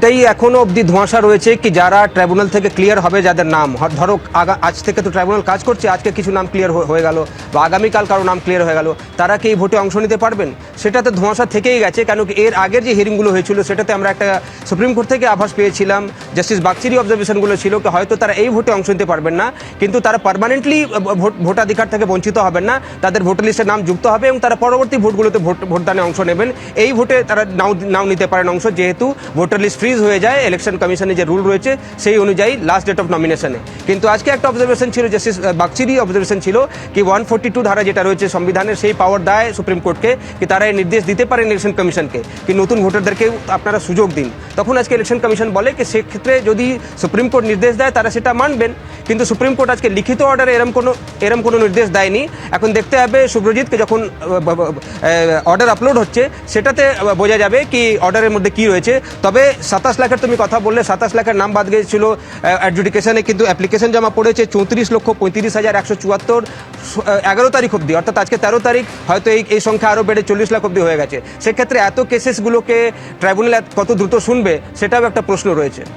এটাই এখনো অবধি ধোঁয়াশা রয়েছে কি যারা ট্রাইব্যুনাল থেকে ক্লিয়ার হবে, যাদের নাম ধরো আজ থেকে তো ট্রাইব্যুনাল কাজ করছে, আজকে কিছু নাম ক্লিয়ার হয়ে গেল বা আগামীকাল কারো নাম ক্লিয়ার হয়ে গেল, তারা কি এই ভোটে অংশ নিতে পারবেন? সেটাতে ধোঁয়াশা থেকেই গেছে। কেন কি এর আগের যে হিয়ারিংগুলো হয়েছিল সেটাতে আমরা একটা সুপ্রিম কোর্ট থেকে আভাস পেয়েছিলাম, জাস্টিস বাগচিরি অবজারভেশনগুলো ছিল কি হয়তো তারা এই ভোটে অংশ নিতে পারবেন না, কিন্তু তারা পার্মানেন্টলি ভোটাধিকার থেকে বঞ্চিত হবেন না, তাদের ভোটার লিস্টে নাম যুক্ত হবে এবং তারা পরবর্তী ভোটগুলোতে ভোটদানে অংশ নেবেন। এই ভোটে তারা নাও নিতে পারেন অংশ, যেহেতু ভোটার লিস্ট ফ্রিজ হয়ে যায় ইলেকশন কমিশনের যে রুল রয়েছে সেই অনুযায়ী লাস্ট ডেট অফ নমিনেশনে। কিন্তু আজকে একটা অবজারভেশন ছিল, জাস্টিস বাগচিরি অবজারভেশন ছিল কি 142 ধারা যেটা রয়েছে সংবিধানের, সেই পাওয়ার দেয় সুপ্রিম কোর্টকে কি তারা এই নির্দেশ দিতে পারেন ইলেকশন কমিশনকে কি নতুন ভোটারদেরকে আপনারা সুযোগ দিন। তখন আজকে ইলেকশন কমিশন বলে কি সেক্ষেত্রে যদি সুপ্রিম কোর্ট নির্দেশ দেয় তারা সেটা মানবেন, কিন্তু সুপ্রিম কোর্ট আজকে লিখিত অর্ডারে এরম কোনো নির্দেশ দেয়নি। এখন দেখতে হবে শুভ্রজিৎকে যখন অর্ডার আপলোড হচ্ছে সেটাতে বোঝা যাবে কি অর্ডারের মধ্যে কি রয়েছে। তবে 27 লাখের তুমি কথা বললে, 27 লাখের নাম বাদ গিয়েছিল অ্যাডজুডিকেশনে, কিন্তু অ্যাপ্লিকেশন জমা পড়েছে 34,35,174 11 তারিখ অব্দি, অর্থাৎ আজকে 13 তারিখ, হয়তো এই সংখ্যা আরও বেড়ে 40 লাখ অব্দি হয়ে গেছে। সেক্ষেত্রে এত কেসেসগুলোকে ট্রাইব্যুনাল কত দ্রুত শুনবে সেটাও একটা প্রশ্ন রয়েছে।